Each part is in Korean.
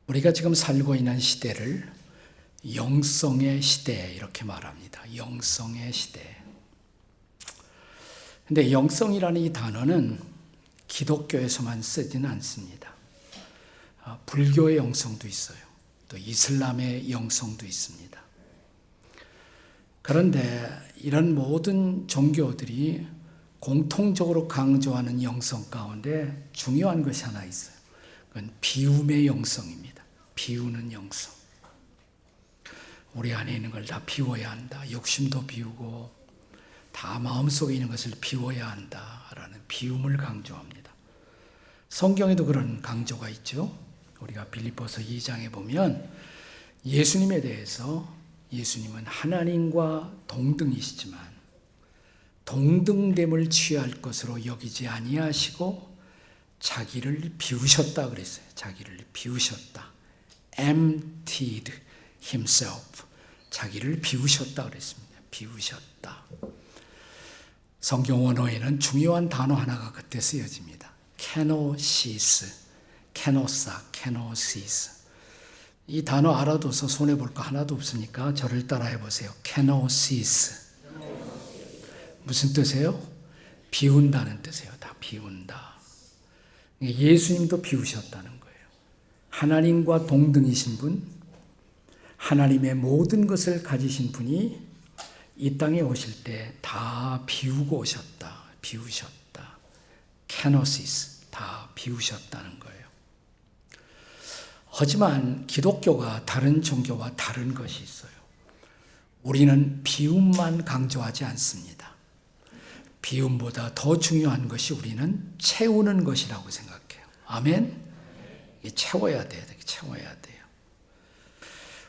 우리가 지금 살고 있는 시대를 영성의 시대 이렇게 말합니다. 영성의 시대. 근데 영성이라는 이 단어는 기독교에서만 쓰지는 않습니다. 불교의 영성도 있어요. 또 이슬람의 영성도 있습니다. 그런데 이런 모든 종교들이 공통적으로 강조하는 영성 가운데 중요한 것이 하나 있어요. 그건 비움의 영성입니다. 비우는 영성. 우리 안에 있는 걸 다 비워야 한다. 욕심도 비우고 다 마음속에 있는 것을 비워야 한다라는 비움을 강조합니다. 성경에도 그런 강조가 있죠. 우리가 빌립보서 2장에 보면 예수님에 대해서 예수님은 하나님과 동등이시지만 동등됨을 취할 것으로 여기지 아니하시고 자기를 비우셨다 그랬어요. 자기를 비우셨다. emptied himself. 자기를 비우셨다 그랬습니다. 비우셨다. 성경 원어에는 중요한 단어 하나가 그때 쓰여집니다. kenosis, kenosa, kenosis. 이 단어 알아둬서 손해볼 거 하나도 없으니까 저를 따라해 보세요. kenosis. 무슨 뜻이에요? 비운다는 뜻이에요. 다 비운다. 예수님도 비우셨다는 거예요. 하나님과 동등이신 분, 하나님의 모든 것을 가지신 분이 이 땅에 오실 때 다 비우고 오셨다. 비우셨다. kenosis. 다 비우셨다는 거예요. 하지만 기독교가 다른 종교와 다른 것이 있어요. 우리는 비움만 강조하지 않습니다. 비움보다 더 중요한 것이 우리는 채우는 것이라고 생각해요. 아멘? 이게 채워야 돼요. 채워야 돼요.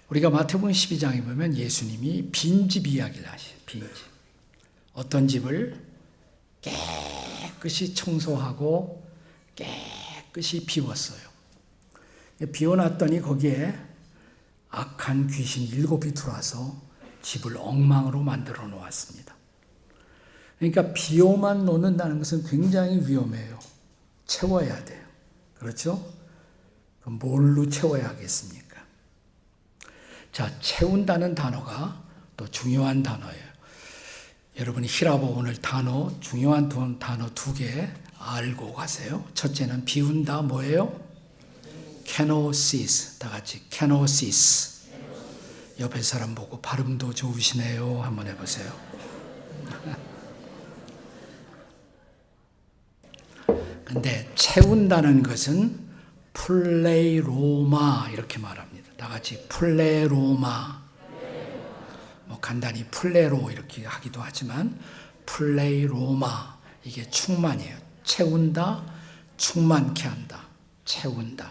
우리가 마태복음 12장에 보면 예수님이 빈집 이야기를 하셔요. 빈집. 어떤 집을 깨끗이 청소하고 깨끗이 비웠어요. 비워놨더니 거기에 악한 귀신 7이 들어와서 집을 엉망으로 만들어 놓았습니다. 그러니까 비워만 놓는다는 것은 굉장히 위험해요. 채워야 돼요. 그렇죠? 그럼 뭘로 채워야 하겠습니까? 자, 채운다는 단어가 또 중요한 단어예요. 여러분이 히라보 오늘 단어, 중요한 단어 2개 알고 가세요. 첫째는 비운다 뭐예요? kenosis. 다 같이 kenosis. 옆에 사람 보고 발음도 좋으시네요. 한번 해보세요. 근데 채운다는 것은 플레이로마 이렇게 말합니다. 다 같이 플레로마. 뭐 간단히 플레로 이렇게 하기도 하지만 플레이로마 이게 충만이에요. 채운다, 충만케 한다. 채운다.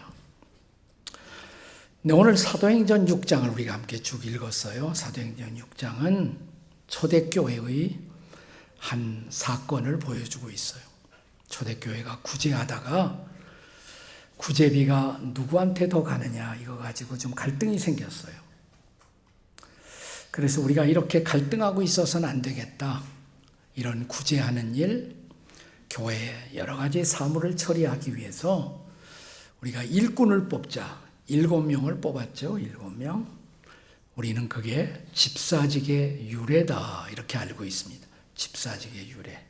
근데 오늘 사도행전 6장을 우리가 함께 쭉 읽었어요. 사도행전 6장은 초대교회의 한 사건을 보여주고 있어요. 초대교회가 구제하다가 구제비가 누구한테 더 가느냐 이거 가지고 좀 갈등이 생겼어요. 그래서 우리가 이렇게 갈등하고 있어서는 안 되겠다. 이런 구제하는 일, 교회에 여러 가지 사물을 처리하기 위해서 우리가 일꾼을 뽑자. 7명을 뽑았죠. 7명. 우리는 그게 집사직의 유래다 이렇게 알고 있습니다. 집사직의 유래.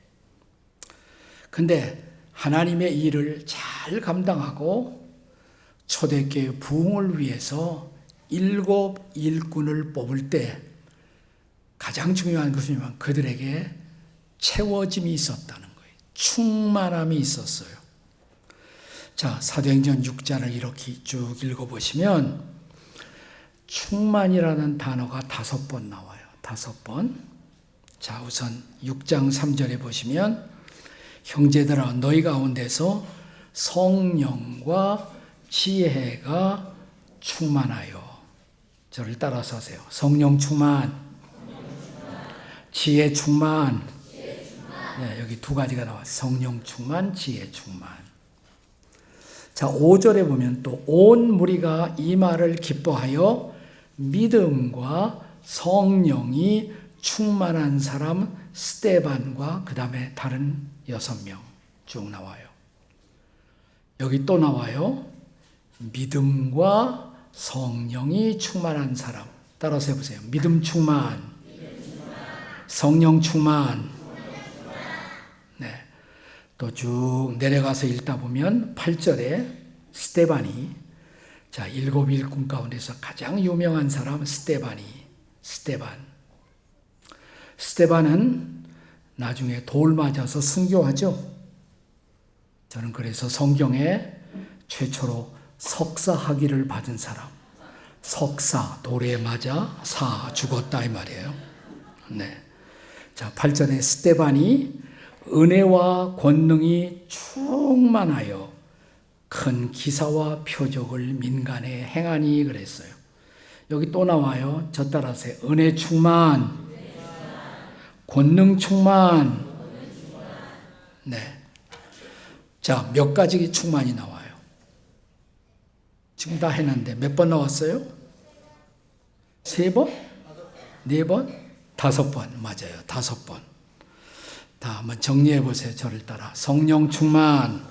근데 하나님의 일을 잘 감당하고 초대교회 부흥을 위해서 7 일꾼을 뽑을 때 가장 중요한 것은 그들에게 채워짐이 있었다는 거예요. 충만함이 있었어요. 자, 사도행전 6장을 이렇게 쭉 읽어보시면 충만이라는 단어가 5번 나와요. 5번. 자, 우선 6장 3절에 보시면 형제들아 너희 가운데서 성령과 지혜가 충만하여. 저를 따라서 하세요. 성령 충만, 지혜 충만. 네, 여기 2가지가 나와요. 성령 충만, 지혜 충만. 자, 5절에 보면 또 온 무리가 이 말을 기뻐하여 믿음과 성령이 충만한 사람 스데반과 그 다음에 다른 6명 쭉 나와요. 여기 또 나와요. 믿음과 성령이 충만한 사람. 따라서 해보세요. 믿음 충만, 성령 충만. 네. 또 쭉 내려가서 읽다 보면 8절에 스데반이, 자, 일곱 일꾼 가운데서 가장 유명한 사람 스데반은 나중에 돌 맞아서 순교하죠. 저는 그래서 성경에 최초로 석사 학위를 받은 사람, 석사, 돌에 맞아 사 죽었다 이 말이에요. 네. 자, 8절에 스데반이 은혜와 권능이 충만하여 큰 기사와 표적을 민간에 행하니 그랬어요. 여기 또 나와요. 저 따라서 은혜 충만, 권능 충만. 네. 자, 몇 가지 충만이 나와요. 지금 다 해놨는데 몇 번 나왔어요? 3번? 4번? 5번. 맞아요. 5번. 다 한번 정리해 보세요. 저를 따라. 성령 충만,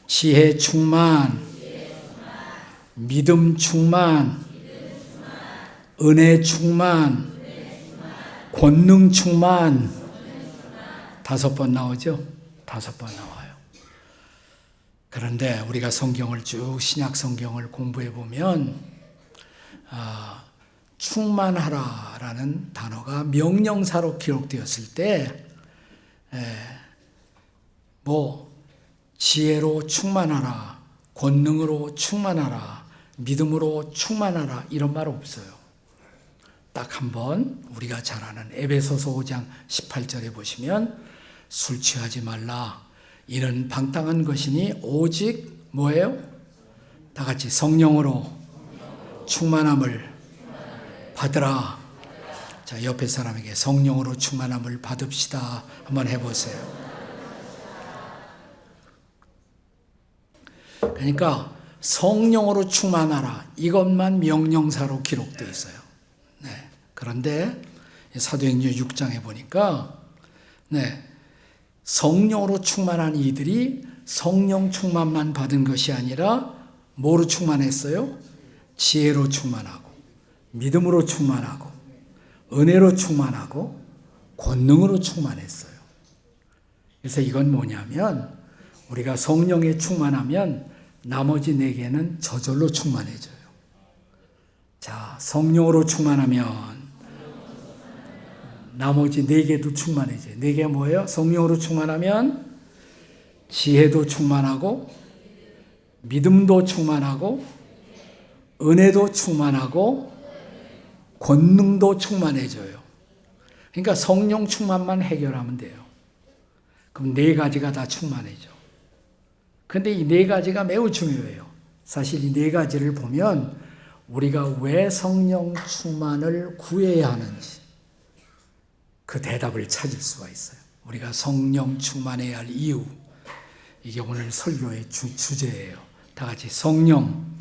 지혜 충만, 믿음 충만, 은혜 충만, 권능 충만. 5번 나오죠? 5번 나와요. 그런데 우리가 성경을 쭉 신약 성경을 공부해 보면 충만하라라는 단어가 명령사로 기록되었을 때 지혜로 충만하라, 권능으로 충만하라, 믿음으로 충만하라 이런 말 없어요. 딱 한 번 우리가 잘 아는 에베소서 5장 18절에 보시면 술 취하지 말라. 이는 방탕한 것이니 오직 뭐예요? 다 같이 성령으로 충만함을 받으라. 자, 옆에 사람에게 성령으로 충만함을 받읍시다. 한번 해보세요. 그러니까 성령으로 충만하라. 이것만 명령사로 기록되어 있어요. 네. 그런데 사도행전 6장에 보니까 성령으로 충만한 이들이 성령 충만만 받은 것이 아니라 뭐로 충만했어요? 지혜로 충만하고, 믿음으로 충만하고, 은혜로 충만하고, 권능으로 충만했어요. 그래서 이건 뭐냐면 우리가 성령에 충만하면 나머지 4개는 저절로 충만해져요. 자, 성령으로 충만하면 나머지 4개도 충만해져요. 4개 뭐예요? 성령으로 충만하면 지혜도 충만하고, 믿음도 충만하고, 은혜도 충만하고, 권능도 충만해져요. 그러니까 성령 충만만 해결하면 돼요. 그럼 4가지가 다 충만해져. 근데 이 4가지가 매우 중요해요. 사실 이 4가지를 보면 우리가 왜 성령 충만을 구해야 하는지 그 대답을 찾을 수가 있어요. 우리가 성령 충만해야 할 이유. 이게 오늘 설교의 주제예요. 다 같이 성령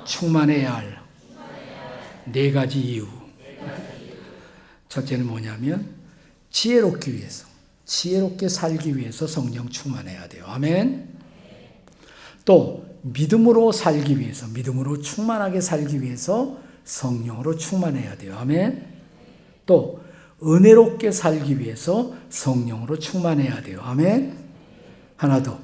충만해야 할 4가지 이유. 첫째는 뭐냐면 지혜롭기 위해서, 지혜롭게 살기 위해서 성령 충만해야 돼요. 아멘. 또 믿음으로 살기 위해서, 믿음으로 충만하게 살기 위해서 성령으로 충만해야 돼요. 아멘. 또 은혜롭게 살기 위해서 성령으로 충만해야 돼요. 아멘. 하나 더,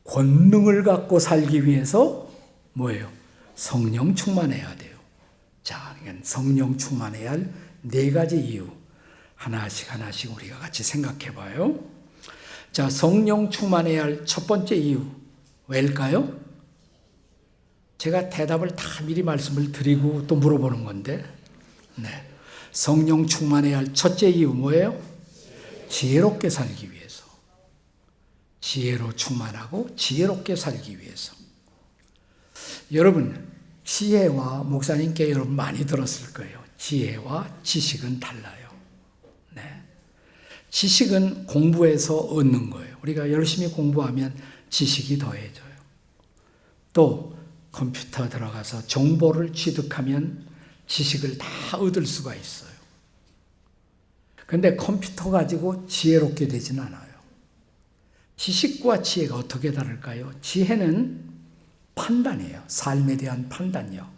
권능을 갖고 살기 위해서 뭐예요? 성령 충만해야 돼요. 자, 성령 충만해야 할 4가지 이유. 하나씩 우리가 같이 생각해 봐요. 자, 성령 충만해야 할 첫 번째 이유. 왜일까요? 제가 대답을 다 미리 말씀을 드리고 또 물어보는 건데, 성령 충만해야 할 첫째 이유 뭐예요? 지혜롭게 살기 위해서. 지혜로 충만하고 지혜롭게 살기 위해서. 여러분, 지혜와, 목사님께 여러분 많이 들었을 거예요. 지혜와 지식은 달라요. 지식은 공부해서 얻는 거예요. 우리가 열심히 공부하면 지식이 더해져요. 또 컴퓨터 들어가서 정보를 취득하면 지식을 다 얻을 수가 있어요. 그런데 컴퓨터 가지고 지혜롭게 되지는 않아요. 지식과 지혜가 어떻게 다를까요? 지혜는 판단이에요. 삶에 대한 판단력.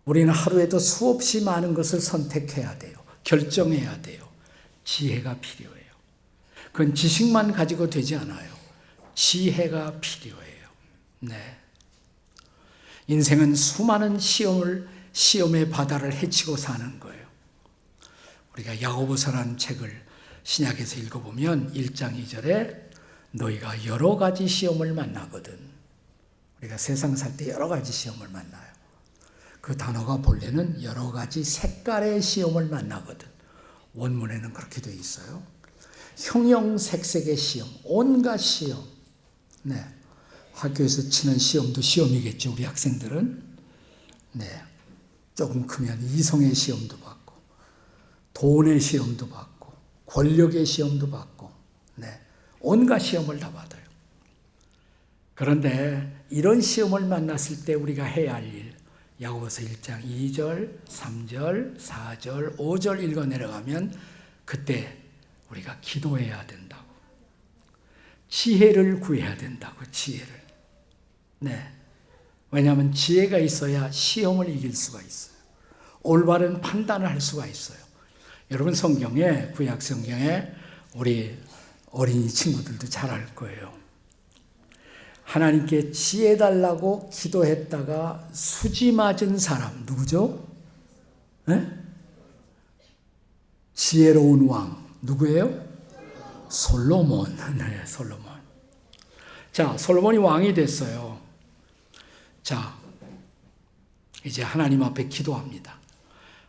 우리는 하루에도 수없이 많은 것을 선택해야 돼요. 결정해야 돼요. 지혜가 필요해요. 그건 지식만 가지고 되지 않아요. 지혜가 필요해요. 네. 인생은 수많은 시험의 바다를 헤치고 사는 거예요. 우리가 야고보서라는 책을 신약에서 읽어보면 1장 2절에 너희가 여러 가지 시험을 만나거든. 우리가 세상 살 때 여러 가지 시험을 만나요. 그 단어가 본래는 여러 가지 색깔의 시험을 만나거든. 원문에는 그렇게 되어 있어요. 형형색색의 시험, 온갖 시험. 네. 학교에서 치는 시험도 시험이겠죠, 우리 학생들은. 네. 조금 크면 이성의 시험도 받고, 돈의 시험도 받고, 권력의 시험도 받고, 네. 온갖 시험을 다 받아요. 그런데 이런 시험을 만났을 때 우리가 해야 할 일, 야고보서 1장 2절, 3절, 4절, 5절 읽어 내려가면 그때 우리가 기도해야 된다고. 지혜를 구해야 된다고, 지혜를. 네. 왜냐하면 지혜가 있어야 시험을 이길 수가 있어요. 올바른 판단을 할 수가 있어요. 여러분 성경에, 구약 성경에 우리 어린이 친구들도 잘 알 거예요. 하나님께 지혜 달라고 기도했다가 수지 맞은 사람 누구죠? 네? 지혜로운 왕 누구예요? 솔로몬. 네, 솔로몬. 자, 솔로몬이 왕이 됐어요. 자, 이제 하나님 앞에 기도합니다.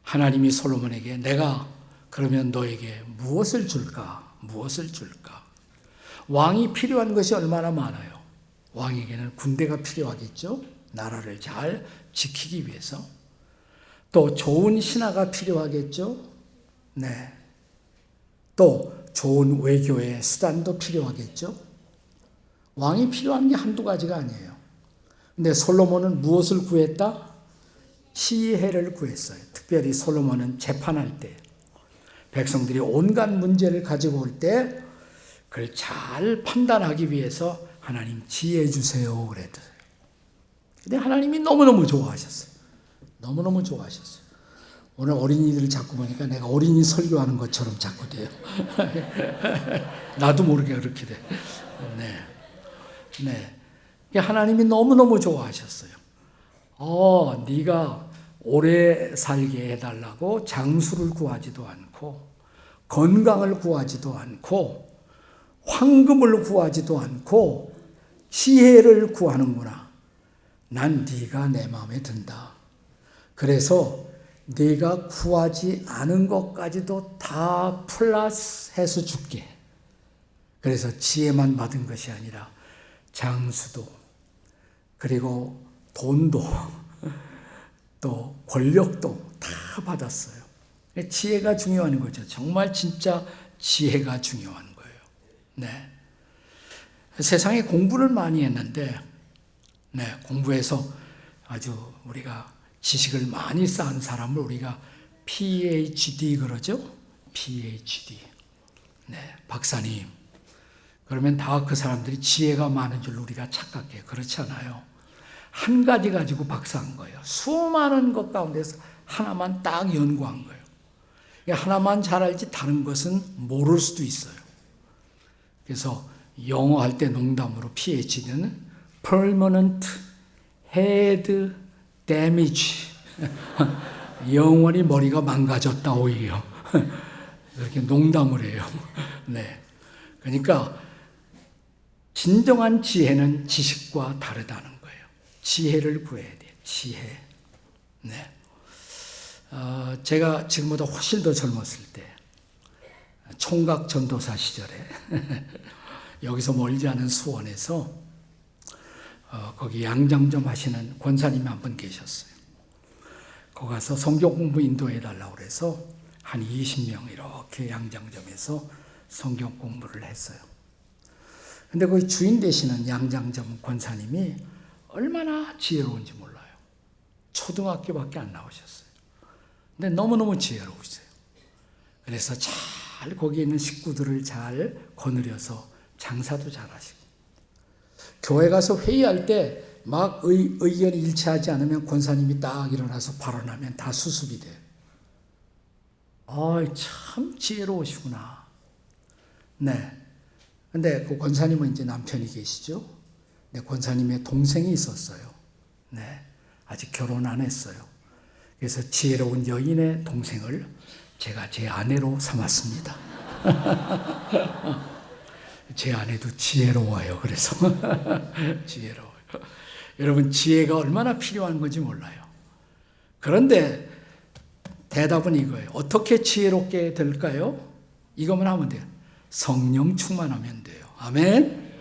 하나님이 솔로몬에게 내가 그러면 너에게 무엇을 줄까? 무엇을 줄까? 왕이 필요한 것이 얼마나 많아요. 왕에게는 군대가 필요하겠죠. 나라를 잘 지키기 위해서. 또 좋은 신하가 필요하겠죠. 네. 또 좋은 외교의 수단도 필요하겠죠. 왕이 필요한 게 한두 가지가 아니에요. 근데 솔로몬은 무엇을 구했다? 지혜를 구했어요. 특별히 솔로몬은 재판할 때 백성들이 온갖 문제를 가지고 올 때 그걸 잘 판단하기 위해서 하나님 지혜 주세요 그랬어요. 근데 하나님이 너무너무 좋아하셨어요. 너무너무 좋아하셨어요. 오늘 어린이들을 자꾸 보니까 내가 어린이 설교하는 것처럼 자꾸 돼요. 나도 모르게 그렇게 돼. 네. 네. 하나님이 너무너무 좋아하셨어요. 네가 오래 살게 해달라고 장수를 구하지도 않고 건강을 구하지도 않고 황금을 구하지도 않고 지혜를 구하는구나. 난 네가 내 마음에 든다. 그래서 네가 구하지 않은 것까지도 다 플러스해서 줄게. 그래서 지혜만 받은 것이 아니라 장수도 그리고 돈도 또 권력도 다 받았어요. 지혜가 중요한 거죠. 정말 진짜 지혜가 중요한 거예요. 네. 세상에 공부를 많이 했는데, 네, 공부해서 아주 우리가 지식을 많이 쌓은 사람을 우리가 PhD 그러죠? PhD. 네, 박사님. 그러면 다 그 사람들이 지혜가 많은 줄 우리가 착각해요. 그렇지 않아요. 한 가지 가지고 박사한 거예요. 수많은 것 가운데서 하나만 딱 연구한 거예요. 하나만 잘 알지 다른 것은 모를 수도 있어요. 그래서 영어 할 때 농담으로 PhD는 Permanent Head Damage. 영원히 머리가 망가졌다 오히려. 이렇게 농담을 해요. 네. 그러니까 진정한 지혜는 지식과 다르다는 거예요. 지혜를 구해야 돼요. 지혜. 네. 제가 지금보다 훨씬 더 젊었을 때 총각 전도사 시절에 여기서 멀지 않은 수원에서 거기 양장점 하시는 권사님이 한 분 계셨어요. 거기 가서 성경 공부 인도해 달라고 그래서 한 20명 이렇게 양장점에서 성경 공부를 했어요. 근데 거기 주인 되시는 양장점 권사님이 얼마나 지혜로운지 몰라요. 초등학교밖에 안 나오셨어요. 근데 너무너무 지혜로우세요. 그래서 잘 거기 있는 식구들을 잘 거느려서 장사도 잘하시고 교회 가서 회의할 때 막 의견이 일치하지 않으면 권사님이 딱 일어나서 발언하면 다 수습이 돼. 참 지혜로우시구나. 네. 근데 그 권사님은 이제 남편이 계시죠. 네, 권사님의 동생이 있었어요. 네. 아직 결혼 안 했어요. 그래서 지혜로운 여인의 동생을 제가 제 아내로 삼았습니다. 제 아내도 지혜로워요. 그래서 지혜로워요. 여러분, 지혜가 얼마나 필요한 건지 몰라요. 그런데 대답은 이거예요. 어떻게 지혜롭게 될까요? 이것만 하면 돼요. 성령 충만하면 돼요. 아멘.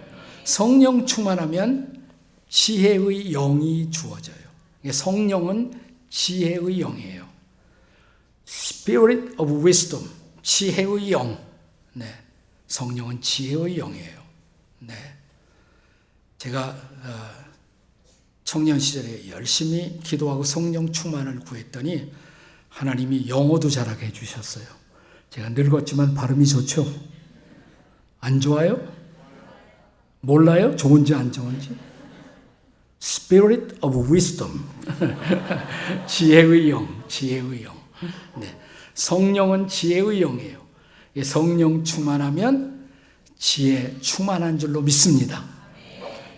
성령 충만하면 지혜의 영이 주어져요. 성령은 지혜의 영이에요. Spirit of Wisdom, 지혜의 영. 네, 성령은 지혜의 영이에요. 네, 제가 청년 시절에 열심히 기도하고 성령 충만을 구했더니 하나님이 영어도 잘하게 해주셨어요. 제가 늙었지만 발음이 좋죠? 안 좋아요? 몰라요? 좋은지 안 좋은지? Spirit of Wisdom. 지혜의 영, 지혜의 영. 네. 성령은 지혜의 영이에요. 성령 충만하면 지혜 충만한 줄로 믿습니다.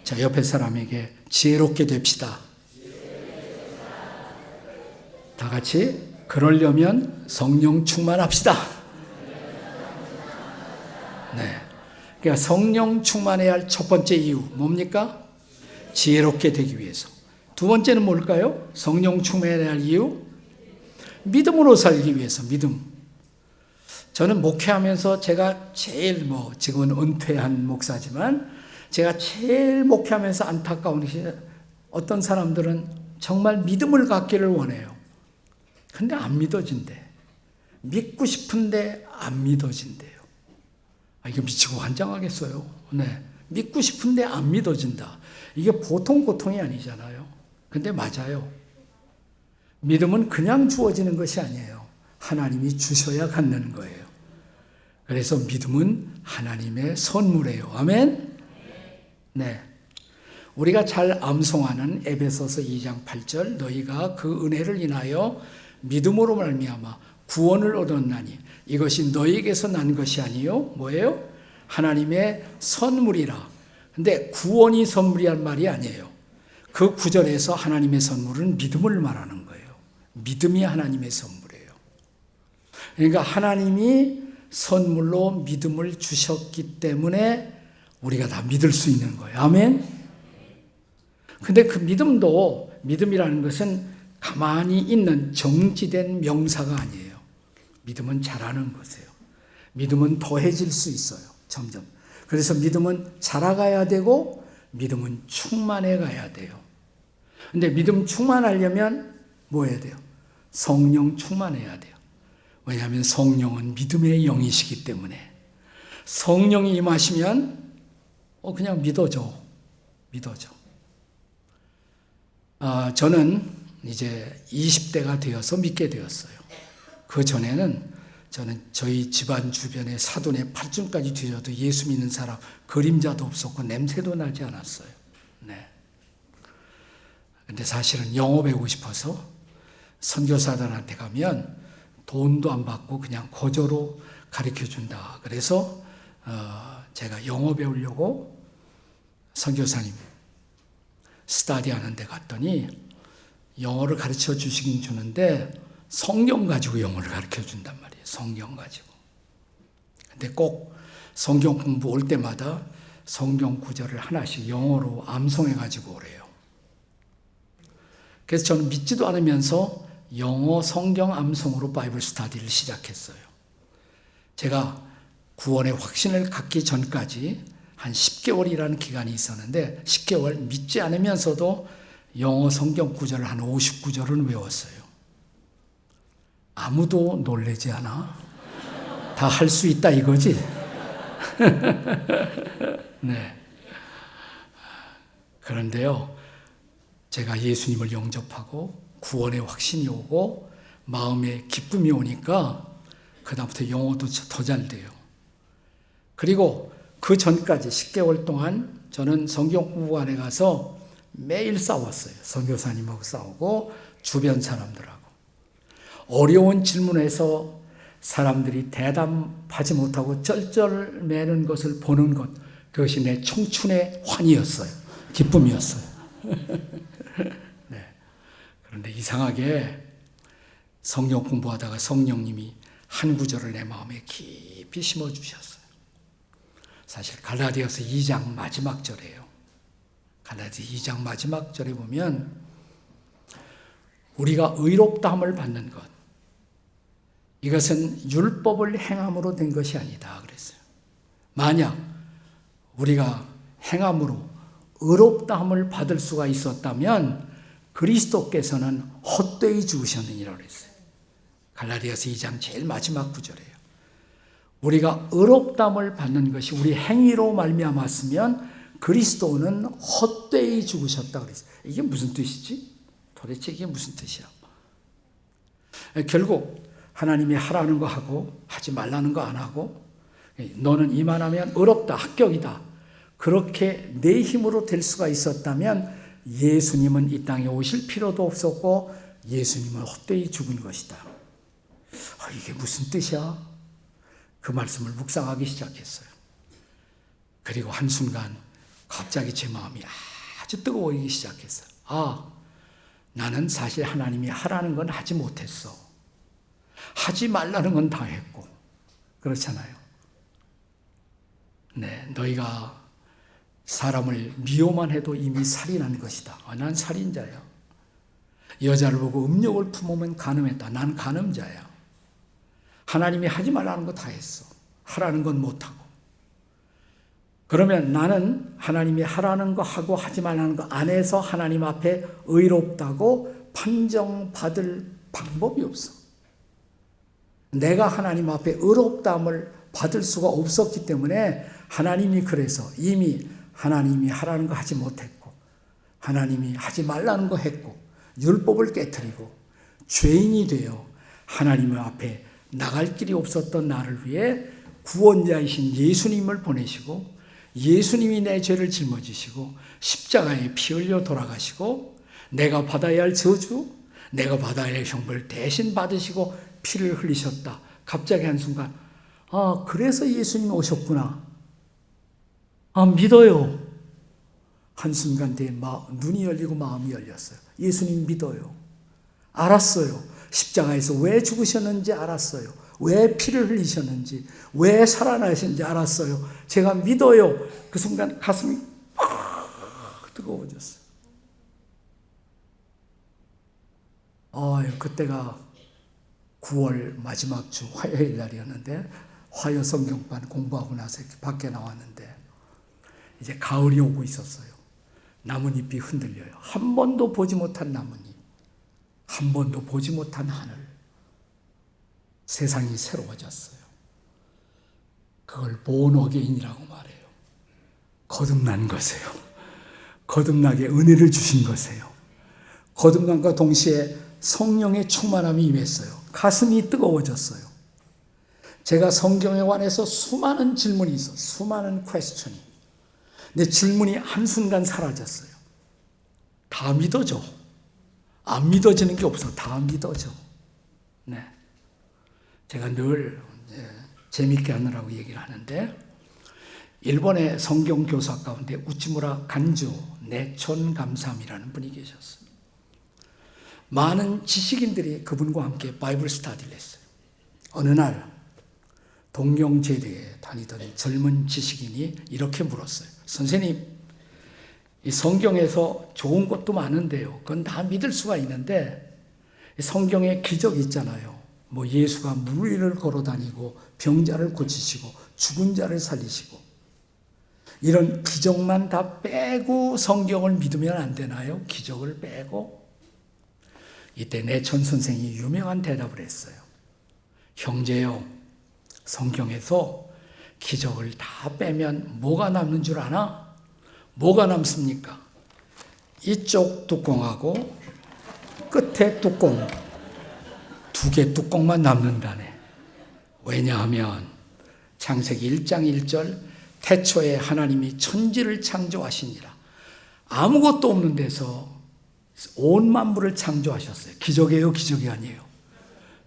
자, 옆에 사람에게 지혜롭게 됩시다. 다 같이 그러려면 성령 충만합시다. 네. 그러니까 성령 충만해야 할 첫 번째 이유 뭡니까? 지혜롭게 되기 위해서. 두 번째는 뭘까요? 성령 충만해야 할 이유? 믿음으로 살기 위해서. 믿음. 저는 목회하면서 제가 제일 지금은 은퇴한 목사지만 제가 제일 목회하면서 안타까운 것이 어떤 사람들은 정말 믿음을 갖기를 원해요. 근데 안 믿어진대. 믿고 싶은데 안 믿어진대요. 이게 미치고 환장하겠어요. 네. 믿고 싶은데 안 믿어진다. 이게 보통 고통이 아니잖아요. 근데 맞아요. 믿음은 그냥 주어지는 것이 아니에요. 하나님이 주셔야 갖는 거예요. 그래서 믿음은 하나님의 선물이에요. 아멘? 네. 우리가 잘 암송하는 에베소서 2장 8절 너희가 그 은혜를 인하여 믿음으로 말미암아 구원을 얻었나니 이것이 너희에게서 난 것이 아니요 뭐예요? 하나님의 선물이라. 근데 구원이 선물이란 말이 아니에요. 그 구절에서 하나님의 선물은 믿음을 말하는 거예요. 믿음이 하나님의 선물이에요. 그러니까 하나님이 선물로 믿음을 주셨기 때문에 우리가 다 믿을 수 있는 거예요. 아멘? 근데 그 믿음도, 믿음이라는 것은 가만히 있는 정지된 명사가 아니에요. 믿음은 자라는 것이에요. 믿음은 더해질 수 있어요. 점점. 그래서 믿음은 자라가야 되고 믿음은 충만해 가야 돼요. 근데 믿음 충만하려면 뭐 해야 돼요? 성령 충만해야 돼요. 왜냐하면 성령은 믿음의 영이시기 때문에 성령이 임하시면 그냥 믿어져. 저는 이제 20대가 되어서 믿게 되었어요. 그 전에는 저는 저희 집안 주변에 사돈의 8층까지 뒤져도 예수 믿는 사람 그림자도 없었고 냄새도 나지 않았어요. 네. 근데 사실은 영어 배우고 싶어서 선교사들한테 가면 돈도 안 받고 그냥 거저로 가르쳐 준다. 그래서 제가 영어 배우려고 선교사님 스터디 하는 데 갔더니 영어를 가르쳐 주시긴 주는데 성경 가지고 영어를 가르쳐 준단 말이에요. 성경 가지고. 근데 꼭 성경 공부 올 때마다 성경 구절을 하나씩 영어로 암송해 가지고 오래요. 그래서 저는 믿지도 않으면서 영어 성경 암송으로 바이블 스터디를 시작했어요. 제가 구원의 확신을 갖기 전까지 한 10개월이라는 기간이 있었는데 10개월 믿지 않으면서도 영어 성경 구절을 한 59절은 외웠어요. 아무도 놀라지 않아? 다 할 수 있다 이거지? 네. 그런데요, 제가 예수님을 영접하고 구원의 확신이 오고 마음에 기쁨이 오니까 그다음부터 영어도 더 잘 돼요. 그리고 그 전까지 10개월 동안 저는 성경 공부관에 가서 매일 싸웠어요. 선교사님하고 싸우고 주변 사람들하고. 어려운 질문에서 사람들이 대답하지 못하고 쩔쩔매는 것을 보는 것, 그것이 내 청춘의 환희였어요. 기쁨이었어요. 네. 그런데 이상하게 성경 공부하다가 성령님이 한 구절을 내 마음에 깊이 심어주셨어요. 사실 갈라디아서 2장 마지막 절이에요. 갈라디아 2장 마지막 절에 보면 우리가 의롭다함을 받는 것, 이것은 율법을 행함으로 된 것이 아니다 그랬어요. 만약 우리가 행함으로 의롭다함을 받을 수가 있었다면 그리스도께서는 헛되이 죽으셨느니라 그랬어요. 갈라디아서 2장 제일 마지막 구절이에요. 우리가 의롭다함을 받는 것이 우리 행위로 말미암았으면 그리스도는 헛되이 죽으셨다 그랬어요. 이게 무슨 뜻이지? 도대체 이게 무슨 뜻이야? 결국 하나님이 하라는 거 하고 하지 말라는 거 안 하고, 너는 이만하면 의롭다, 합격이다, 그렇게 내 힘으로 될 수가 있었다면 예수님은 이 땅에 오실 필요도 없었고 예수님은 헛되이 죽은 것이다. 이게 무슨 뜻이야? 그 말씀을 묵상하기 시작했어요. 그리고 한순간 갑자기 제 마음이 아주 뜨거워지기 시작했어요. 나는 사실 하나님이 하라는 건 하지 못했어. 하지 말라는 건 다 했고. 그렇잖아요. 네, 너희가 사람을 미워만 해도 이미 살인한 것이다. 난 살인자야. 여자를 보고 음욕을 품으면 간음했다. 난 간음자야. 하나님이 하지 말라는 거 다 했어. 하라는 건 못하고. 그러면 나는 하나님이 하라는 거 하고 하지 말라는 거 안 해서 하나님 앞에 의롭다고 판정받을 방법이 없어. 내가 하나님 앞에 의롭다함을 받을 수가 없었기 때문에 하나님이 그래서 이미 하나님이 하라는 거 하지 못했고 하나님이 하지 말라는 거 했고 율법을 깨트리고 죄인이 되어 하나님 앞에 나갈 길이 없었던 나를 위해 구원자이신 예수님을 보내시고 예수님이 내 죄를 짊어지시고 십자가에 피 흘려 돌아가시고 내가 받아야 할 저주, 내가 받아야 할 형벌 대신 받으시고 피를 흘리셨다. 갑자기 한순간 그래서 예수님이 오셨구나. 믿어요. 한순간 내 눈이 열리고 마음이 열렸어요. 예수님 믿어요. 알았어요. 십자가에서 왜 죽으셨는지 알았어요. 왜 피를 흘리셨는지, 왜 살아나셨는지 알았어요. 제가 믿어요. 그 순간 가슴이 뜨거워졌어요. 그때가 9월 마지막 주 화요일 날이었는데 화요 성경반 공부하고 나서 이렇게 밖에 나왔는데 이제 가을이 오고 있었어요. 나뭇잎이 흔들려요. 한 번도 보지 못한 나뭇잎, 한 번도 보지 못한 하늘. 세상이 새로워졌어요. 그걸 born again이라고 말해요. 거듭난 것이에요. 거듭나게 은혜를 주신 것이에요. 거듭남과 동시에 성령의 충만함이 임했어요. 가슴이 뜨거워졌어요. 제가 성경에 관해서 수많은 질문이 있어요. 수많은 퀘스천이. 근데 질문이 한순간 사라졌어요. 다 믿어져. 안 믿어지는 게 없어. 다 믿어져. 네. 제가 늘 재밌게 하느라고 얘기를 하는데 일본의 성경 교사 가운데 우치무라 간주 내촌 감삼이라는 분이 계셨어요. 많은 지식인들이 그분과 함께 바이블 스터디를 했어요. 어느 날 동경제대에 다니던 젊은 지식인이 이렇게 물었어요. 선생님, 이 성경에서 좋은 것도 많은데요. 그건 다 믿을 수가 있는데 성경에 기적이 있잖아요. 뭐 예수가 물 위를 걸어다니고 병자를 고치시고 죽은 자를 살리시고 이런 기적만 다 빼고 성경을 믿으면 안 되나요? 기적을 빼고? 이때 내촌 선생이 유명한 대답을 했어요. 형제요, 성경에서 기적을 다 빼면 뭐가 남는 줄 아나? 뭐가 남습니까? 이쪽 뚜껑하고 끝에 뚜껑, 두 개 뚜껑만 남는다네. 왜냐하면 창세기 1장 1절 태초에 하나님이 천지를 창조하시니라. 아무것도 없는 데서 온 만물을 창조하셨어요. 기적이에요, 기적이 아니에요?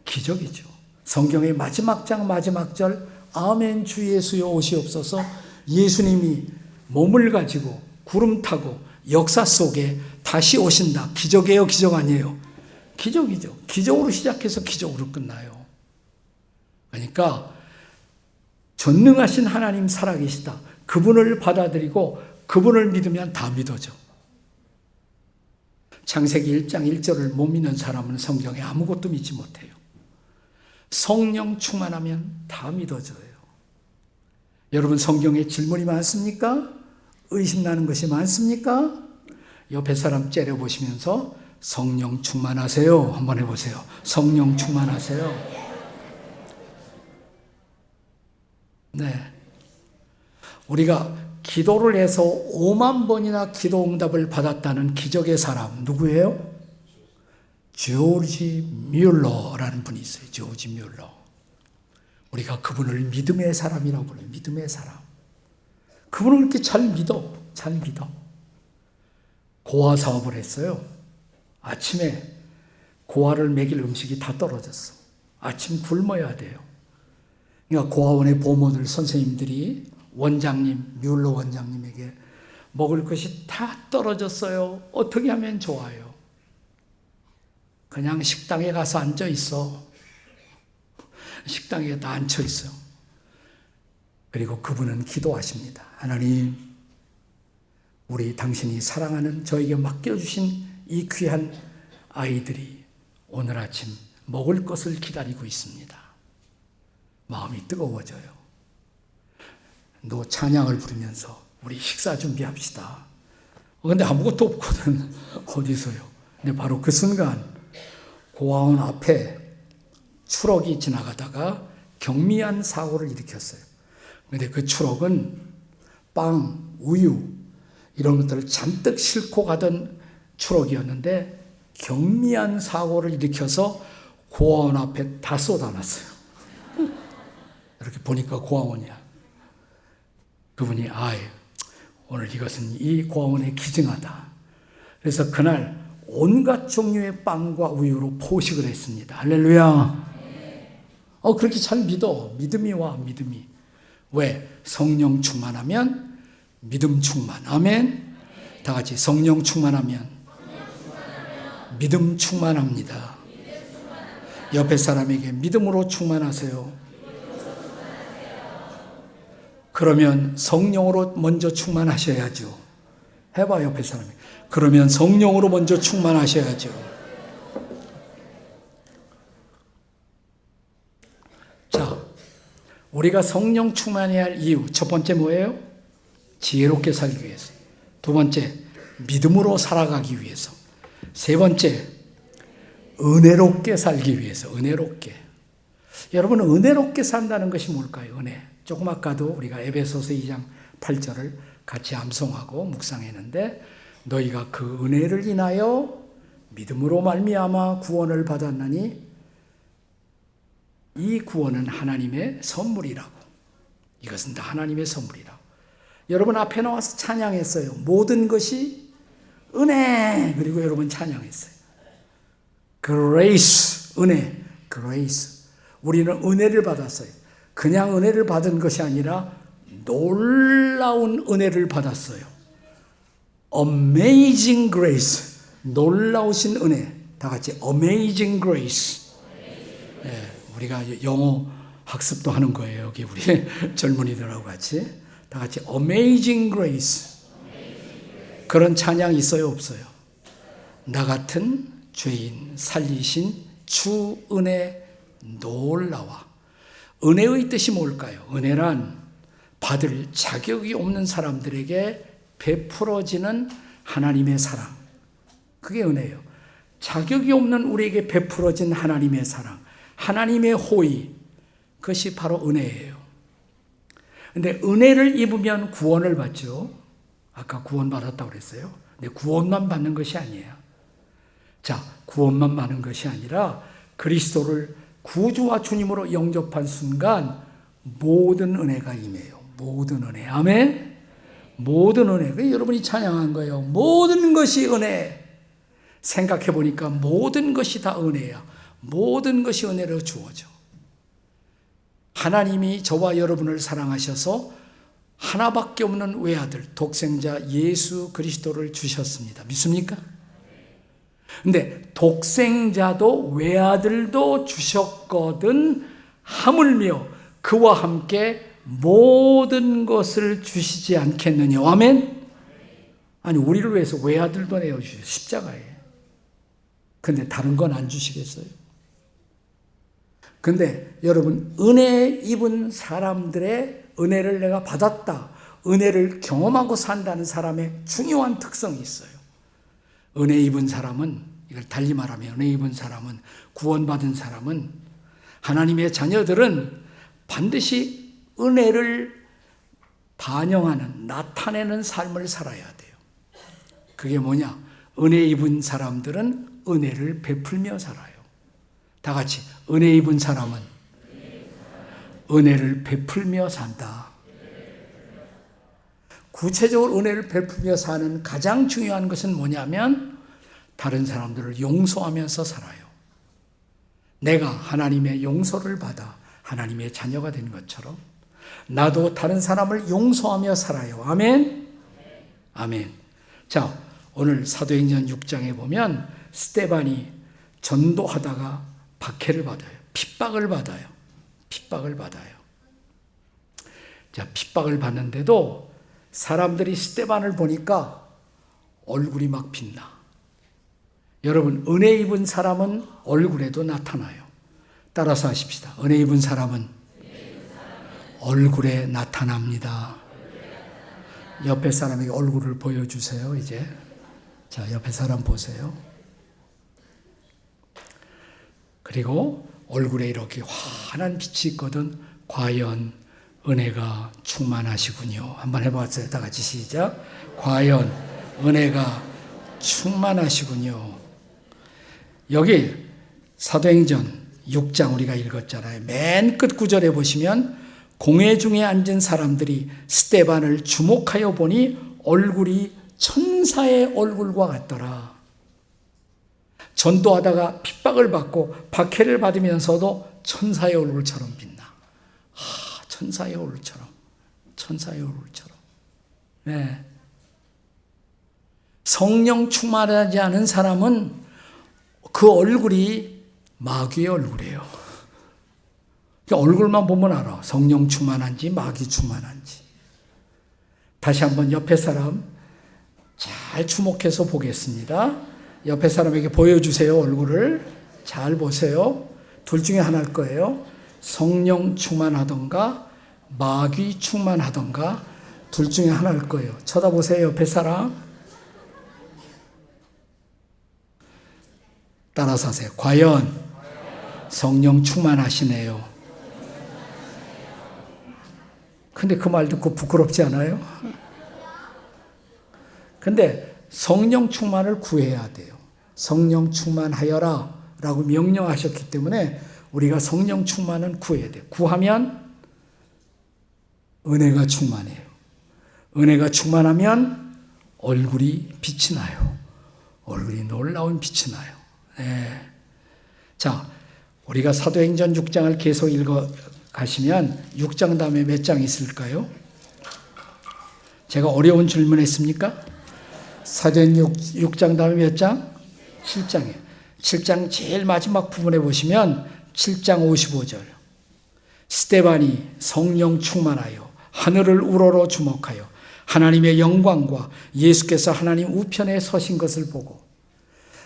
기적이죠. 성경의 마지막 장 마지막 절 아멘 주 예수여 오시옵소서. 예수님이 몸을 가지고 구름 타고 역사 속에 다시 오신다. 기적이에요, 기적 아니에요? 기적이죠. 기적으로 시작해서 기적으로 끝나요. 그러니까 전능하신 하나님 살아계시다. 그분을 받아들이고 그분을 믿으면 다 믿어져. 창세기 1장 1절을 못 믿는 사람은 성경에 아무것도 믿지 못해요. 성령 충만하면 다 믿어져요. 여러분 성경에 질문이 많습니까? 의심나는 것이 많습니까? 옆에 사람 째려보시면서 성령 충만하세요. 한번 해보세요. 성령 충만하세요. 네. 우리가 기도를 해서 5만 번이나 기도 응답을 받았다는 기적의 사람 누구예요? 조지 뮬러라는 분이 있어요. 조지 뮬러. 우리가 그분을 믿음의 사람이라고 불러요. 믿음의 사람. 그분을 그렇게 잘 믿어. 잘 믿어. 고아 사업을 했어요. 아침에 고아를 먹일 음식이 다 떨어졌어. 아침 굶어야 돼요. 그러니까 고아원의 보모들 선생님들이 원장님, 뮬러 원장님에게 먹을 것이 다 떨어졌어요. 어떻게 하면 좋아요? 그냥 식당에 가서 앉아 있어. 식당에 다 앉혀 있어요. 그리고 그분은 기도하십니다. 하나님, 우리 당신이 사랑하는 저에게 맡겨주신 이 귀한 아이들이 오늘 아침 먹을 것을 기다리고 있습니다. 마음이 뜨거워져요. 너 찬양을 부르면서 우리 식사 준비합시다. 근데 아무것도 없거든. 어디서요? 근데 바로 그 순간 고아원 앞에 추럭이 지나가다가 경미한 사고를 일으켰어요. 근데 그 추럭은 빵, 우유 이런 것들을 잔뜩 싣고 가던 추럭이었는데 경미한 사고를 일으켜서 고아원 앞에 다 쏟아놨어요. 이렇게 보니까 고아원이야. 그분이 오늘 이것은 이 고아원에 기증하다. 그래서 그날 온갖 종류의 빵과 우유로 포식을 했습니다. 할렐루야. 그렇게 잘 믿어. 믿음이 와, 믿음이. 왜? 성령 충만하면 믿음 충만. 아멘. 다 같이 성령 충만하면 믿음 충만합니다. 옆에 사람에게 믿음으로 충만하세요. 그러면 성령으로 먼저 충만하셔야죠. 해봐, 옆에 사람이. 그러면 성령으로 먼저 충만하셔야죠. 자, 우리가 성령 충만해야 할 이유. 첫 번째 뭐예요? 지혜롭게 살기 위해서. 두 번째, 믿음으로 살아가기 위해서. 세 번째, 은혜롭게 살기 위해서. 은혜롭게. 여러분, 은혜롭게 산다는 것이 뭘까요? 은혜. 조금 아까도 우리가 에베소서 2장 8절을 같이 암송하고 묵상했는데 너희가 그 은혜를 인하여 믿음으로 말미암아 구원을 받았나니 이 구원은 하나님의 선물이라고. 이것은 다 하나님의 선물이라고. 여러분 앞에 나와서 찬양했어요. 모든 것이 은혜. 그리고 여러분 찬양했어요. grace, 은혜, grace. 우리는 은혜를 받았어요. 그냥 은혜를 받은 것이 아니라 놀라운 은혜를 받았어요. Amazing grace. 놀라우신 은혜. 다 같이 Amazing grace. 네, 우리가 영어 학습도 하는 거예요. 여기 우리 젊은이들하고 같이. 다 같이 Amazing grace. 그런 찬양 있어요, 없어요? 나 같은 죄인 살리신 주 은혜 놀라와. 은혜의 뜻이 뭘까요? 은혜란 받을 자격이 없는 사람들에게 베풀어지는 하나님의 사랑. 그게 은혜예요. 자격이 없는 우리에게 베풀어진 하나님의 사랑, 하나님의 호의, 그것이 바로 은혜예요. 근데 은혜를 입으면 구원을 받죠. 아까 구원 받았다고 그랬어요. 근데 구원만 받는 것이 아니에요. 자, 구원만 받는 것이 아니라 그리스도를 구주와 주님으로 영접한 순간 모든 은혜가 임해요. 모든 은혜. 아멘. 모든 은혜. 그 여러분이 찬양한 거예요. 모든 것이 은혜. 생각해 보니까 모든 것이 다 은혜야. 모든 것이 은혜로 주어져. 하나님이 저와 여러분을 사랑하셔서 하나밖에 없는 외아들, 독생자 예수 그리스도를 주셨습니다. 믿습니까? 근데 독생자도 외아들도 주셨거든 하물며 그와 함께 모든 것을 주시지 않겠느냐. 아멘? 아니, 우리를 위해서 외아들도 내어주셔. 십자가에. 근데 다른 건 안 주시겠어요? 근데 여러분, 은혜 입은 사람들의 은혜를 내가 받았다, 은혜를 경험하고 산다는 사람의 중요한 특성이 있어요. 은혜 입은 사람은, 이걸 달리 말하면 은혜 입은 사람은, 구원받은 사람은, 하나님의 자녀들은 반드시 은혜를 반영하는, 나타내는 삶을 살아야 돼요. 그게 뭐냐? 은혜 입은 사람들은 은혜를 베풀며 살아요. 다 같이, 은혜 입은 사람은 은혜를 베풀며 산다. 구체적으로 은혜를 베풀며 사는 가장 중요한 것은 뭐냐면 다른 사람들을 용서하면서 살아요. 내가 하나님의 용서를 받아 하나님의 자녀가 된 것처럼 나도 다른 사람을 용서하며 살아요. 아멘? 아멘. 자, 오늘 사도행전 6장에 보면 스데반이 전도하다가 박해를 받아요. 핍박을 받아요. 핍박을 받아요. 자, 핍박을 받는데도 사람들이 스데반을 보니까 얼굴이 막 빛나. 여러분, 은혜 입은 사람은 얼굴에도 나타나요. 따라서 하십시다. 은혜 입은 사람은 얼굴에 나타납니다. 옆에 사람에게 얼굴을 보여주세요. 이제 자, 옆에 사람 보세요. 그리고 얼굴에 이렇게 환한 빛이 있거든. 과연 은혜가 충만하시군요. 한번 해봤어요. 다 같이 시작. 과연 은혜가 충만하시군요. 여기 사도행전 6장 우리가 읽었잖아요. 맨 끝 구절에 보시면 공회 중에 앉은 사람들이 스데반을 주목하여 보니 얼굴이 천사의 얼굴과 같더라. 전도하다가 핍박을 받고 박해를 받으면서도 천사의 얼굴처럼 빛나. 천사의 얼굴처럼. 천사의 얼굴처럼. 네. 성령 충만하지 않은 사람은 그 얼굴이 마귀의 얼굴이에요. 얼굴만 보면 알아. 성령 충만한지 마귀 충만한지. 다시 한번 옆에 사람 잘 주목해서 보겠습니다. 옆에 사람에게 보여주세요. 얼굴을 잘 보세요. 둘 중에 하나일 거예요. 성령 충만하던가 마귀 충만하던가 둘 중에 하나일 거예요. 쳐다보세요. 옆에 사람. 따라서 하세요. 과연 성령 충만하시네요. 근데 그 말 듣고 부끄럽지 않아요? 근데 성령 충만을 구해야 돼요. 성령 충만하여라 라고 명령하셨기 때문에 우리가 성령 충만은 구해야 돼요. 구하면 은혜가 충만해요. 은혜가 충만하면 얼굴이 빛이 나요. 얼굴이 놀라운 빛이 나요. 네. 자, 우리가 사도행전 6장을 계속 읽어 가시면 6장 다음에 몇 장 있을까요? 제가 어려운 질문했습니까? 사도행전 6장 다음에 몇 장? 7장이에요. 7장 제일 마지막 부분에 보시면 7장 55절. 스데반이 성령 충만하여 하늘을 우러러 주목하여 하나님의 영광과 예수께서 하나님 우편에 서신 것을 보고,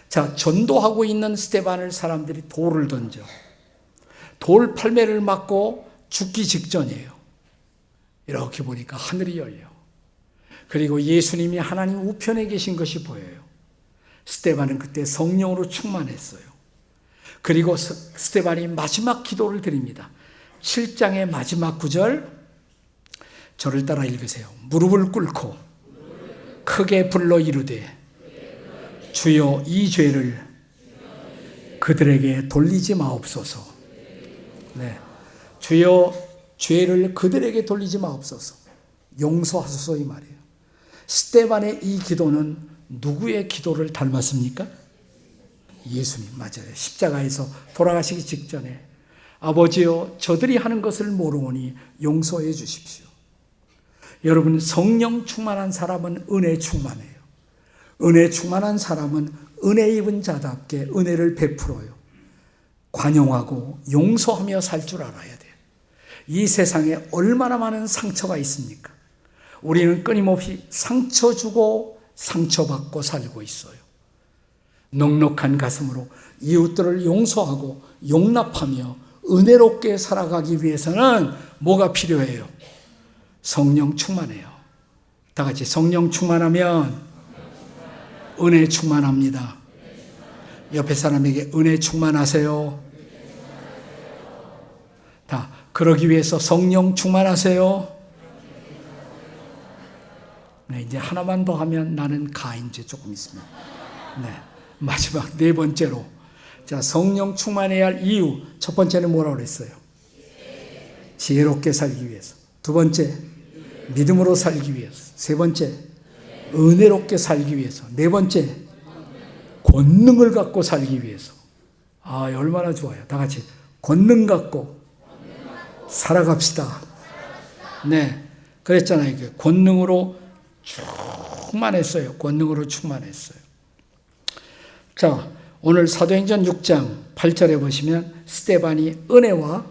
자, 전도하고 있는 스데반을 사람들이 돌을 던져. 돌 팔매를 맞고 죽기 직전이에요. 이렇게 보니까 하늘이 열려. 그리고 예수님이 하나님 우편에 계신 것이 보여요. 스데반은 그때 성령으로 충만했어요. 그리고 스데반이 마지막 기도를 드립니다. 7장의 마지막 구절, 저를 따라 읽으세요. 무릎을 꿇고 크게 불러 이르되 주여 이 죄를 그들에게 돌리지 마옵소서. 네. 주여 죄를 그들에게 돌리지 마옵소서. 용서하소서 이 말이에요. 스데반의 이 기도는 누구의 기도를 닮았습니까? 예수님, 맞아요. 십자가에서 돌아가시기 직전에 아버지여 저들이 하는 것을 모르오니 용서해 주십시오. 여러분, 성령 충만한 사람은 은혜 충만해요. 은혜 충만한 사람은 은혜 입은 자답게 은혜를 베풀어요. 관용하고 용서하며 살 줄 알아야 돼요. 이 세상에 얼마나 많은 상처가 있습니까? 우리는 끊임없이 상처 주고 상처받고 살고 있어요. 넉넉한 가슴으로 이웃들을 용서하고 용납하며 은혜롭게 살아가기 위해서는 뭐가 필요해요? 성령 충만해요. 다 같이 성령 충만하면 은혜 충만합니다. 옆에 사람에게 은혜 충만하세요. 다 그러기 위해서 성령 충만하세요. 네, 이제 하나만 더 하면 나는 가 이제 조금 있으면. 네, 마지막 네 번째로 자 성령 충만해야 할 이유 첫 번째는 뭐라고 그랬어요? 지혜롭게 살기 위해서. 두 번째 믿음으로 살기 위해서. 세 번째 은혜롭게 살기 위해서. 네 번째 권능을 갖고 살기 위해서. 아, 얼마나 좋아요. 다 같이 권능 갖고 살아갑시다. 네, 그랬잖아요. 이게 권능으로 충만했어요. 권능으로 충만했어요. 자, 오늘 사도행전 6장 8절에 보시면 스데반이 은혜와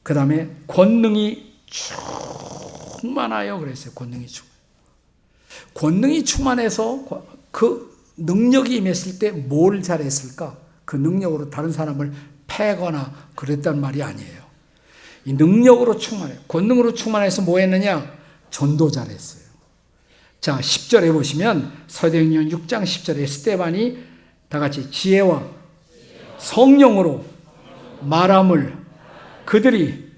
그 다음에 권능이 충만하여 그랬어요. 권능이 충만. 권능이 충만해서 그 능력이 임했을 때 뭘 잘했을까? 그 능력으로 다른 사람을 패거나 그랬단 말이 아니에요. 이 능력으로 충만해. 권능으로 충만해서 뭐 했느냐? 전도 잘했어요. 자, 10절에 보시면 사도행전 6장 10절에 스데반이 다 같이 지혜와 성령으로 말함을 그들이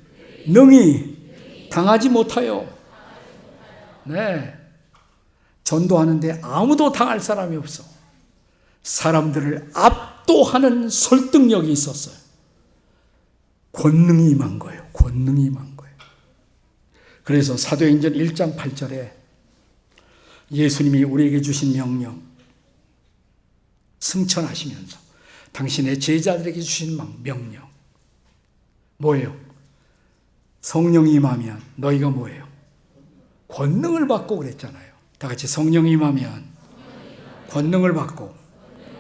능히 당하지 못하여. 네, 전도하는데 아무도 당할 사람이 없어. 사람들을 압도하는 설득력이 있었어요. 권능이 임한 거예요. 권능이 임한 거예요. 그래서 사도행전 1장 8절에 예수님이 우리에게 주신 명령 승천하시면서 당신의 제자들에게 주신 명령 뭐예요? 성령이 임하면 너희가 뭐예요? 권능을 받고 그랬잖아요. 다 같이 성령이 임하면 권능을 받고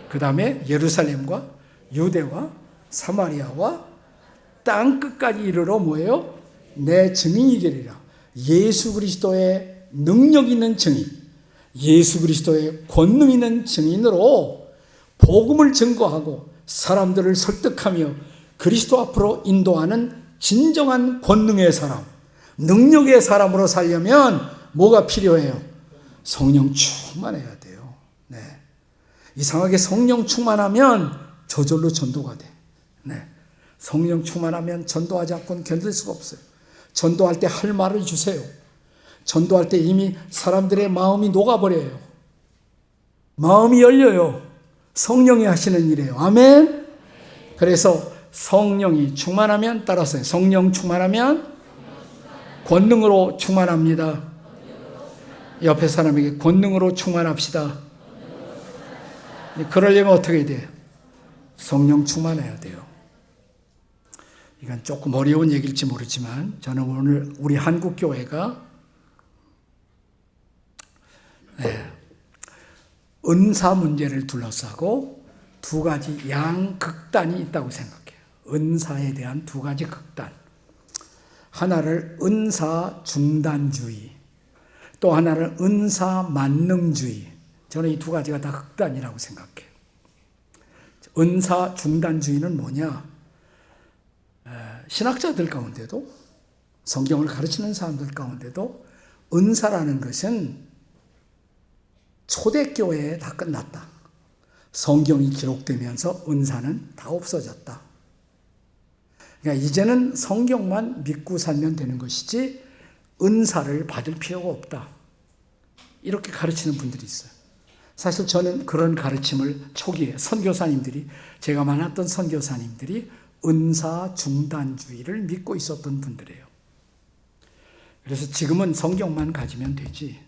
그 다음에 예루살렘과 유대와 사마리아와 땅 끝까지 이르러 뭐예요? 내 증인이 되리라. 예수 그리스도의 능력 있는 증인, 예수 그리스도의 권능 있는 증인으로 복음을 증거하고 사람들을 설득하며 그리스도 앞으로 인도하는 진정한 권능의 사람, 능력의 사람으로 살려면 뭐가 필요해요? 성령 충만해야 돼요. 네. 이상하게 성령 충만하면 저절로 전도가 돼. 네. 성령 충만하면 전도하지 않고는 견딜 수가 없어요. 전도할 때 할 말을 주세요. 전도할 때 이미 사람들의 마음이 녹아버려요. 마음이 열려요. 성령이 하시는 일이에요. 아멘. 그래서 성령이 충만하면 따라서 성령 충만하면 권능으로 충만합니다. 옆에 사람에게 권능으로 충만합시다. 그러려면 어떻게 돼요? 성령 충만해야 돼요. 이건 조금 어려운 얘기일지 모르지만 저는 오늘 우리 한국교회가 은사 문제를 둘러싸고 두 가지 양극단이 있다고 생각해요. 은사에 대한 두 가지 극단. 하나를 은사 중단주의, 또 하나는 은사 만능주의. 저는 이 두 가지가 다 극단이라고 생각해요. 은사 중단주의는 뭐냐? 신학자들 가운데도 성경을 가르치는 사람들 가운데도 은사라는 것은 초대교회에 다 끝났다. 성경이 기록되면서 은사는 다 없어졌다. 그러니까 이제는 성경만 믿고 살면 되는 것이지 은사를 받을 필요가 없다. 이렇게 가르치는 분들이 있어요. 사실 저는 그런 가르침을 초기에 선교사님들이, 제가 만났던 선교사님들이 은사 중단주의를 믿고 있었던 분들이에요. 그래서 지금은 성경만 가지면 되지.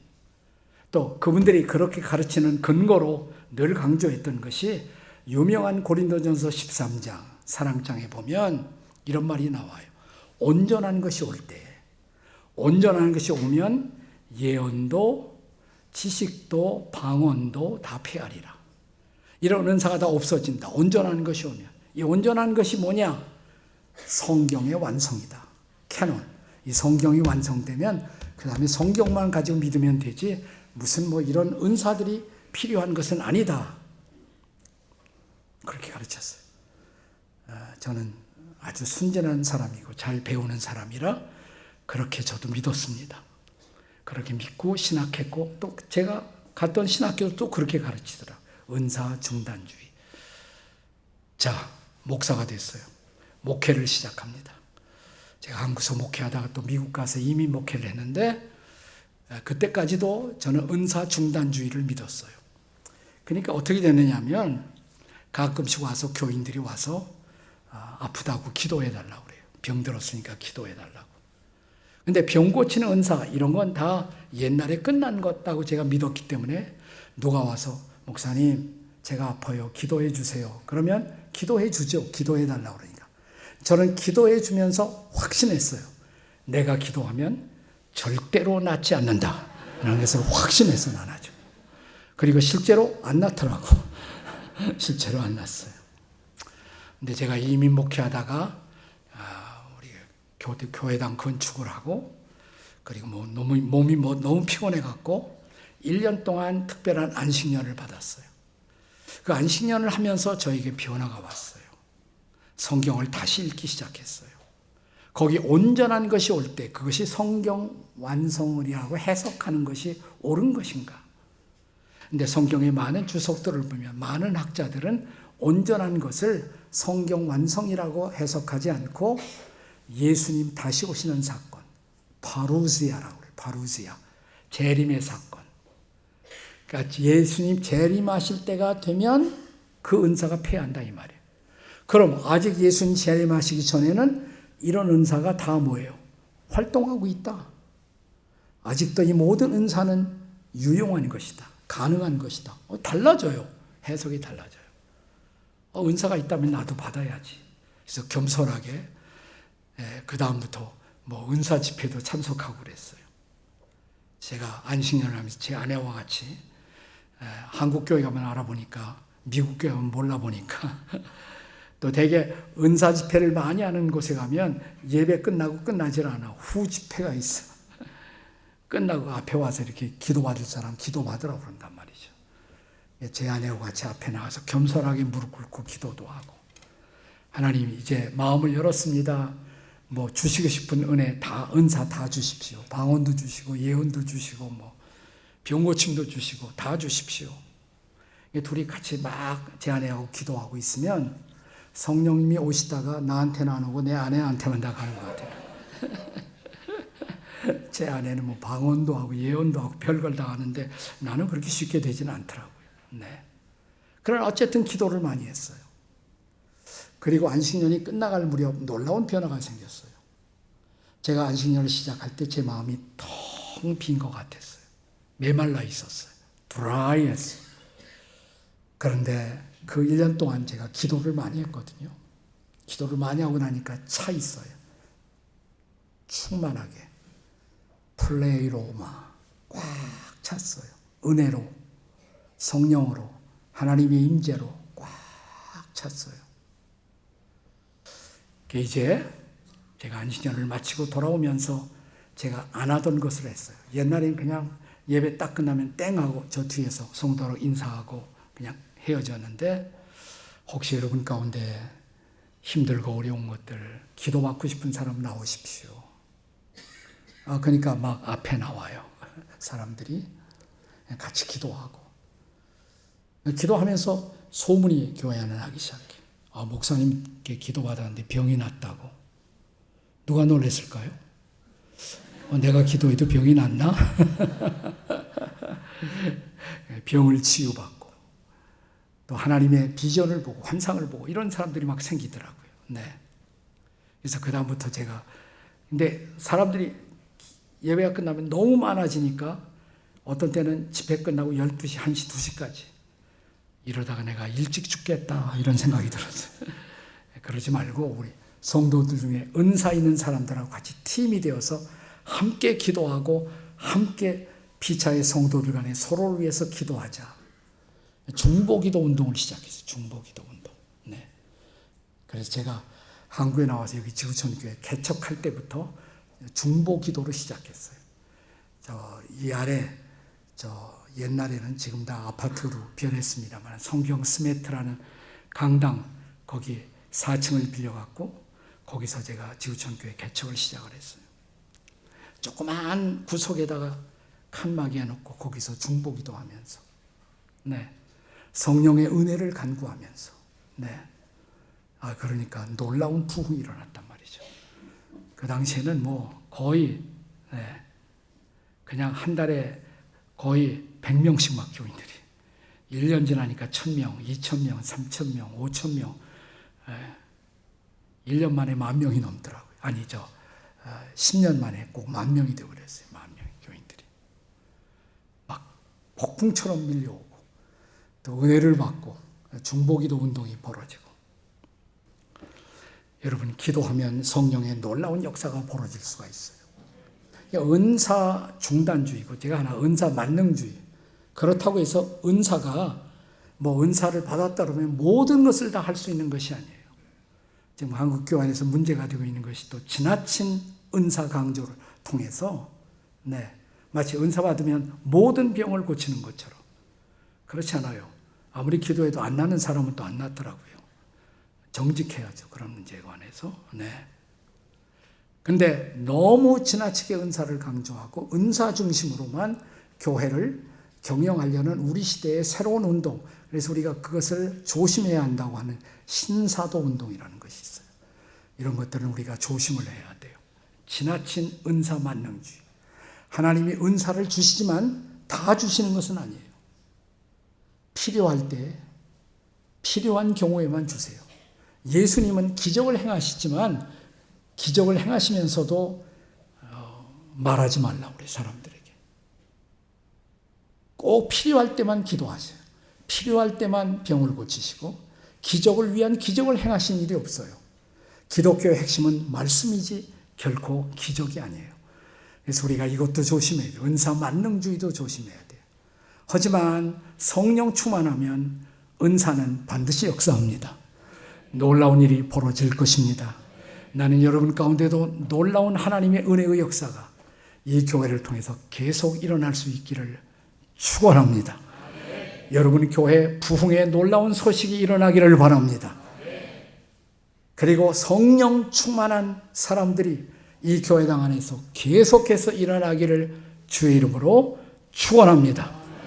또 그분들이 그렇게 가르치는 근거로 늘 강조했던 것이 유명한 고린도전서 13장 사랑장에 보면 이런 말이 나와요. 온전한 것이 올 때, 온전한 것이 오면 예언도 지식도 방언도 다 폐하리라. 이런 은사가 다 없어진다. 온전한 것이 오면. 이 온전한 것이 뭐냐? 성경의 완성이다. 캐논. 이 성경이 완성되면 그 다음에 성경만 가지고 믿으면 되지 무슨 뭐 이런 은사들이 필요한 것은 아니다. 그렇게 가르쳤어요. 저는 아주 순진한 사람이고 잘 배우는 사람이라 그렇게 저도 믿었습니다. 그렇게 믿고 신학했고 또 제가 갔던 신학교도 또 그렇게 가르치더라. 은사 중단주의. 자, 목사가 됐어요. 목회를 시작합니다. 제가 한국에서 목회하다가 또 미국 가서 이민 목회를 했는데 그때까지도 저는 은사 중단주의를 믿었어요. 그러니까 어떻게 되느냐면 가끔씩 와서 교인들이 와서 아프다고 기도해달라고 그래요. 병 들었으니까 기도해달라고. 근데 병 고치는 은사 이런 건 다 옛날에 끝난 것다고 제가 믿었기 때문에 누가 와서 목사님 제가 아파요. 기도해 주세요. 그러면 기도해 주죠. 기도해 달라고 그러니까. 저는 기도해 주면서 확신했어요. 내가 기도하면 절대로 낫지 않는다. 라는 것을 확신해서 안 하죠. 그리고 실제로 안 낫더라고. 실제로 안 낫어요. 근데 제가 이민 목회하다가 우리 교회당 건축을 하고 그리고 몸이 너무 피곤해 갖고 1년 동안 특별한 안식년을 받았어요. 그 안식년을 하면서 저에게 변화가 왔어요. 성경을 다시 읽기 시작했어요. 거기 온전한 것이 올 때 그것이 성경 완성이라고 해석하는 것이 옳은 것인가? 근데 성경의 많은 주석들을 보면 많은 학자들은 온전한 것을 성경 완성이라고 해석하지 않고 예수님 다시 오시는 사건, 파루시아라고 그래요. 파루시아. 재림의 사건. 그러니까 예수님 재림하실 때가 되면 그 은사가 폐한다 이 말이에요. 그럼 아직 예수님 재림하시기 전에는 이런 은사가 다 뭐예요? 활동하고 있다. 아직도 이 모든 은사는 유용한 것이다. 가능한 것이다. 달라져요. 해석이 달라져요. 은사가 있다면 나도 받아야지. 그래서 겸손하게 그 다음부터 뭐 은사 집회도 참석하고 그랬어요. 제가 안식년을 하면서 제 아내와 같이 한국 교회 가면 알아보니까 미국 교회 가면 몰라보니까 또 되게 은사 집회를 많이 하는 곳에 가면 예배 끝나고 끝나질 않아. 후 집회가 있어. 끝나고 앞에 와서 이렇게 기도받을 사람 기도받으라고 그런단 말이죠. 제 아내와 같이 앞에 나와서 겸손하게 무릎 꿇고 기도도 하고 하나님 이제 마음을 열었습니다. 뭐 주시고 싶은 은혜 다 은사 다 주십시오. 방언도 주시고 예언도 주시고 뭐 병고침도 주시고 다 주십시오. 둘이 같이 막 제 아내하고 기도하고 있으면 성령님이 오시다가 나한테는 안 오고 내 아내한테만 다 가는 것 같아요. 제 아내는 뭐 방언도 하고 예언도 하고 별걸 다 하는데 나는 그렇게 쉽게 되지는 않더라고요. 네. 그러나 어쨌든 기도를 많이 했어요. 그리고 안식년이 끝나갈 무렵 놀라운 변화가 생겼어요. 제가 안식년을 시작할 때 제 마음이 텅 빈 것 같았어요. 메말라 있었어요. 드라이했어요. 그런데 그 1년 동안 제가 기도를 많이 했거든요. 기도를 많이 하고 나니까 차 있어요. 충만하게. 플레이로마 꽉 찼어요. 은혜로, 성령으로, 하나님의 임재로 꽉 찼어요. 이제 제가 안식년을 마치고 돌아오면서 제가 안 하던 것을 했어요. 옛날엔 그냥 예배 딱 끝나면 땡하고 저 뒤에서 성도로 인사하고 그냥 헤어졌는데 혹시 여러분 가운데 힘들고 어려운 것들 기도받고 싶은 사람 나오십시오. 그러니까 막 앞에 나와요. 사람들이 같이 기도하고 기도하면서 소문이 교회 안에 나기 시작해요. 목사님께 기도받았는데 병이 났다고. 누가 놀랬을까요? 내가 기도해도 병이 났나? 병을 치유받고 또 하나님의 비전을 보고 환상을 보고 이런 사람들이 막 생기더라고요. 네. 그래서 그 다음부터 제가 근데 사람들이 예배가 끝나면 너무 많아지니까 어떤 때는 집회 끝나고 12시, 1시, 2시까지 이러다가 내가 일찍 죽겠다 이런 생각이 들었어요. 그러지 말고 우리 성도들 중에 은사 있는 사람들하고 같이 팀이 되어서 함께 기도하고 함께 피차의 성도들 간에 서로를 위해서 기도하자. 중보기도 운동을 시작했어요. 중보기도 운동. 네. 그래서 제가 한국에 나와서 여기 지구촌교회 개척할 때부터 중보기도를 시작했어요. 이 아래 옛날에는 지금 다 아파트로 변했습니다만 성경 스메트라는 강당 거기 4층을 빌려갖고 거기서 제가 지구촌교회 개척을 시작을 했어요. 조그만 구석에다가 칸막이 해놓고 거기서 중보기도 하면서 네. 성령의 은혜를 간구하면서 네. 그러니까 놀라운 부흥이 일어났단 말이죠. 그 당시에는 뭐 거의 네. 그냥 한 달에 거의 100명씩 막 교인들이 1년 지나니까 1000명, 2000명, 3000명, 5000명 1년 만에 10,000명이 넘더라고요. 10년 만에 꼭 10,000명이 되어버렸어요. 10,000명의 교인들이 막 폭풍처럼 밀려오고 또 은혜를 받고 중보기도 운동이 벌어지고 여러분 기도하면 성령의 놀라운 역사가 벌어질 수가 있어요. 은사 중단주의고 제가 하나 은사 만능주의. 그렇다고 해서 은사가 뭐 은사를 받았다 그러면 모든 것을 다 할 수 있는 것이 아니에요. 지금 한국 교회 안에서 문제가 되고 있는 것이 또 지나친 은사 강조를 통해서 네, 마치 은사 받으면 모든 병을 고치는 것처럼 그렇지 않아요. 아무리 기도해도 안 나는 사람은 또 안 낫더라고요. 정직해야죠. 그런 문제에 관해서. 네. 근데 너무 지나치게 은사를 강조하고 은사 중심으로만 교회를 경영하려는 우리 시대의 새로운 운동, 그래서 우리가 그것을 조심해야 한다고 하는 신사도 운동이라는 것이 있어요. 이런 것들은 우리가 조심을 해야 돼요. 지나친 은사 만능주의. 하나님이 은사를 주시지만 다 주시는 것은 아니에요. 필요할 때 필요한 경우에만 주세요. 예수님은 기적을 행하시지만 기적을 행하시면서도 말하지 말라고 그래요. 사람들에게. 꼭 필요할 때만 기도하세요. 필요할 때만 병을 고치시고 기적을 위한 기적을 행하신 일이 없어요. 기독교의 핵심은 말씀이지 결코 기적이 아니에요. 그래서 우리가 이것도 조심해야 돼요. 은사 만능주의도 조심해야 돼요. 하지만 성령 충만하면 은사는 반드시 역사합니다. 놀라운 일이 벌어질 것입니다. 나는 여러분 가운데도 놀라운 하나님의 은혜의 역사가 이 교회를 통해서 계속 일어날 수 있기를 축원합니다. 여러분 교회 부흥의 놀라운 소식이 일어나기를 바랍니다. 그리고 성령 충만한 사람들이 이 교회당 안에서 계속해서 일어나기를 주의 이름으로 축원합니다.